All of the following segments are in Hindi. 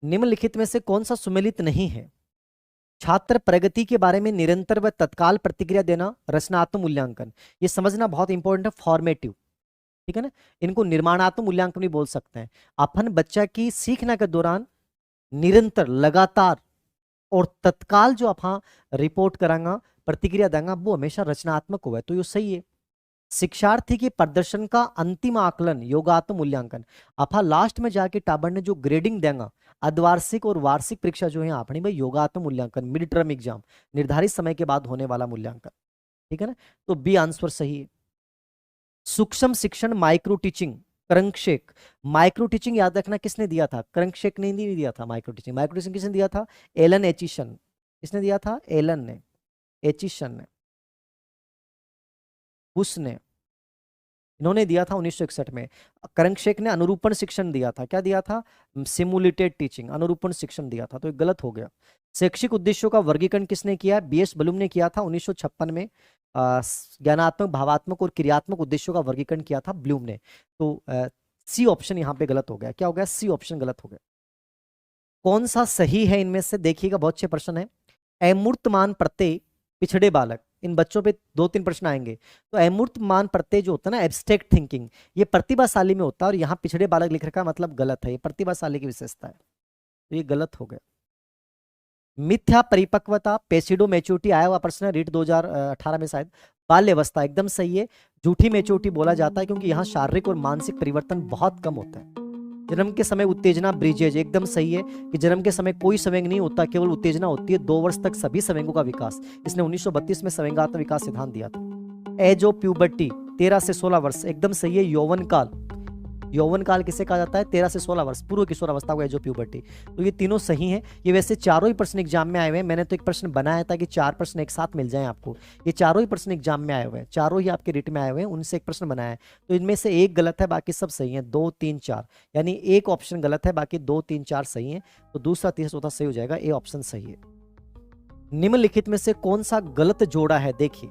निम्नलिखित में से कौन सा सुमेलित नहीं है? छात्र प्रगति के बारे में निरंतर व तत्काल प्रतिक्रिया देना, रचनात्मक मूल्यांकन। ये समझना बहुत इंपॉर्टेंट है, फॉर्मेटिव, ठीक है ना। इनको निर्माणात्मक मूल्यांकन भी बोल सकते हैं। अपन बच्चा की सीखने के दौरान निरंतर, लगातार और तत्काल जो आप रिपोर्ट करांगा, प्रतिक्रिया देंगे, वो हमेशा रचनात्मक हुआ है, तो ये सही है। शिक्षार्थी के प्रदर्शन का अंतिम आकलन, योगात्मक मूल्यांकन। आपा लास्ट में जाके टाबर ने जो ग्रेडिंग देगा, अर्धवार्षिक और वार्षिक परीक्षा जो है आपने भाई योगात्मक मूल्यांकन, मिड टर्म एग्जाम, निर्धारित समय के बाद होने वाला मूल्यांकन, ठीक है ना। तो बी आंसर सही है। सूक्ष्म शिक्षण, माइक्रो टीचिंग, क्रंकशेक। माइक्रो टीचिंग याद रखना किसने दिया था? क्रंकशेक ने नहीं दिया था माइक्रो टीचिंग। माइक्रो टीचिंग किसने दिया था? Allen Aitchison. किसने दिया था? एलन ने, एचिसन ने, बुश ने, इन्होंने दिया था 1961 में। क्रंकशेक ने अनुरूपण शिक्षण दिया था। क्या दिया था? सिमुलेटेड टीचिंग, अनुरूपण शिक्षण दिया था, तो ये गलत हो गया। शैक्षिक उद्देश्यों का वर्गीकरण किसने किया? बीएस ब्लूम ने किया था 1956 में। ज्ञानात्मक, भावात्मक और क्रियात्मक उद्देश्यों का वर्गीकरण किया था ब्लूम ने। तो सी ऑप्शन यहाँ पे गलत हो गया। क्या हो गया? सी ऑप्शन गलत हो गया। कौन सा सही है इनमें से? देखिएगा, बहुत अच्छे प्रश्न है। अमूर्तमान प्रत्यय, पिछड़े बालक, इन बच्चों पे 2-3 प्रश्न आएंगे। तो अमूर्तमान प्रत्यय जो होता है ना, एब्स्ट्रैक्ट थिंकिंग, ये प्रतिभाशाली में होता है, और यहाँ पिछड़े बालक लिख रखा है, मतलब गलत है। ये प्रतिभाशाली की विशेषता है, तो ये गलत हो गया। मिथ्या परिपक्वता, पेसिडो मैच्योरिटी आया हुआ प्रश्न है, रीट 2018 में शायद। बाल्यावस्था एकदम सही है। झूठी मैच्योरिटी बोला जाता है क्योंकि यहाँ शारीरिक और मानसिक परिवर्तन बहुत कम होता है। जन्म के समय उत्तेजना, ब्रिजेज एकदम सही है कि जन्म के समय कोई संवेग नहीं होता, केवल उत्तेजना होती है। 2 वर्ष तक सभी संवेगों का विकास। इसने 1932 में संवेगात्मक विकास सिद्धांत दिया था। एज ऑफ प्यूबर्टी, 13 से 16 वर्ष एकदम सही है। यौवन काल, यौवन काल किसे कहा जाता है? 13 से 16 वर्ष, पूर्व किशोर अवस्था को एज ऑफ प्यूबर्टी। तो ये तीनों सही हैं। ये वैसे चारों ही प्रश्न एग्जाम में आए हुए हैं। मैंने तो एक प्रश्न बनाया था कि 4 प्रश्न एक साथ मिल जाएं आपको। ये चारों ही प्रश्न एग्जाम में आए हुए हैं, चारों ही आपके रिट में आए हुए हैं, उनसे एक प्रश्न बनाया है। तो इनमें से एक गलत है, बाकी सब सही है। 2, 3, 4, यानी एक ऑप्शन गलत है, बाकी 2, 3, 4 सही है। तो दूसरा, तीसरा, चौथा सही हो जाएगा। ए ऑप्शन सही है। निम्नलिखित में से कौन सा गलत जोड़ा है? देखिए,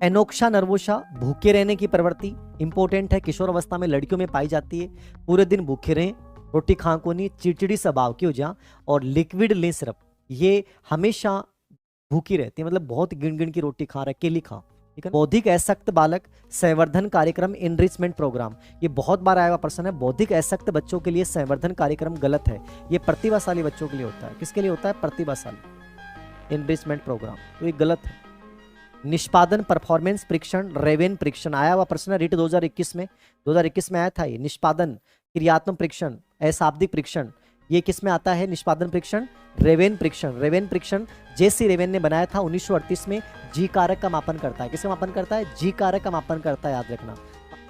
एनोक्सा नर्वोसा, भूखे रहने की प्रवृत्ति, इंपॉर्टेंट है, किशोर अवस्था में लड़कियों में पाई जाती है। पूरे दिन भूखे रहें, रोटी खां को नहीं, चिड़चिड़ी स्वभाव की हो जा, और लिक्विड लें सिर्फ, ये हमेशा भूखी रहती है, मतलब बहुत गिन गिन की रोटी खा रहा है, केली खा, ठीक है। बौद्धिक असक्त बालक, संवर्धन कार्यक्रम, इनरिचमेंट प्रोग्राम, ये बहुत बार आया हुआ प्रश्न है। बौद्धिक असक्त बच्चों के लिए संवर्धन कार्यक्रम गलत है, ये प्रतिभाशाली बच्चों के लिए होता है। किसके लिए होता है? प्रतिभाशाली, इनरिचमेंट प्रोग्राम, तो ये गलत है। निष्पादन, परफॉर्मेंस परीक्षण, रेवेन परीक्षण आया हुआ प्रश्न है, रीट 2021 में, 2021 में आया था ये। निष्पादन, क्रियात्मक परीक्षण, अशाब्दिक परीक्षण, ये किस में आता है? निष्पादन परीक्षण, रेवेन परीक्षण। रेवेन परीक्षण जेसी रेवेन ने बनाया था 1938 में। जी कारक का मापन करता है। किसका मापन करता है? जी कारक का मापन करता है, याद रखना।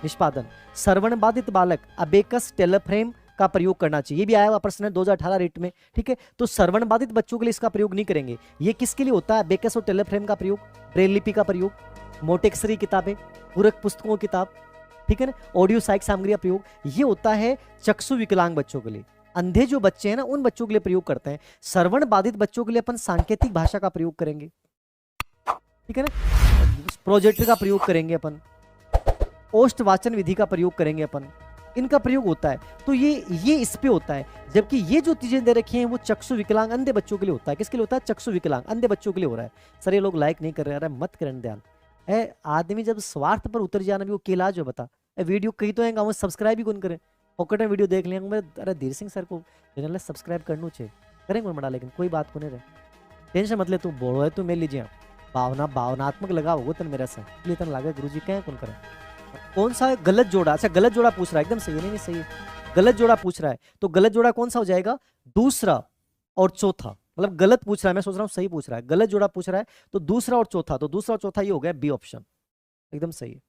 निष्पादन, श्रवण बाधित बालक, अबेकस टेलीफ्रेम का प्रयोग करना चाहिए, ये भी आया हुआ प्रश्न है 2018 रेट में, ठीक है। तो श्रवण बाधित बच्चों के लिए इसका प्रयोग नहीं करेंगे। ये किसके लिए होता है? अबेकस और टेलीफ्रेम का प्रयोग, ब्रेल लिपि का प्रयोग, मोटेक्सरी किताबें, पूरक पुस्तकों किताब, ठीक है ना, ऑडियो सहायक सामग्री का प्रयोग, ये होता है चक्षु विकलांग बच्चों के लिए। अंधे जो बच्चे हैं ना, उन बच्चों के लिए प्रयोग करते हैं। श्रवण बाधित बच्चों के लिए अपन सांकेतिक भाषा का प्रयोग करेंगे, ठीक है ना, प्रोजेक्टर का प्रयोग करेंगे अपन, ओष्ठ वाचन विधि का प्रयोग करेंगे अपन, इनका प्रयोग होता है। तो ये इस पे होता है। जबकि ये जो चीजें दे रखी हैं वो चक्षु विकलांग अंधे बच्चों के लिए होता है। किसके लिए होता है? चक्षु विकलांग अंधे बच्चों के लिए हो रहा है। सर ये लोग लाइक नहीं कर रहे, अरे मत करने ध्यान है। आदमी जब स्वार्थ पर उतर जाना भी वो केला जो बता, वीडियो कहीं तो है सब्सक्राइब भी कौन करे, पॉकेट में वीडियो देख लेंगे। अरे धीर सिंह सर को चैनल सब्सक्राइब करना चाहिए, करेंगे बड़ा, लेकिन कोई बात को नहीं रहे, टेंशन मत ले, तू बोलो है तू मेल लीजिए। भावनात्मक लगाव हो तन मेरा से इसलिए तन लागे गुरु जी कहें कौन करे। कौन सा गलत जोड़ा? अच्छा गलत जोड़ा पूछ रहा है, एकदम सही, नहीं सही है, गलत जोड़ा पूछ रहा है। तो गलत जोड़ा कौन सा हो जाएगा? दूसरा और चौथा, मतलब गलत पूछ रहा है, मैं सोच रहा हूँ सही पूछ रहा है। गलत जोड़ा पूछ रहा है तो दूसरा और चौथा, तो दूसरा और चौथा ये हो गया बी ऑप्शन, एकदम सही है।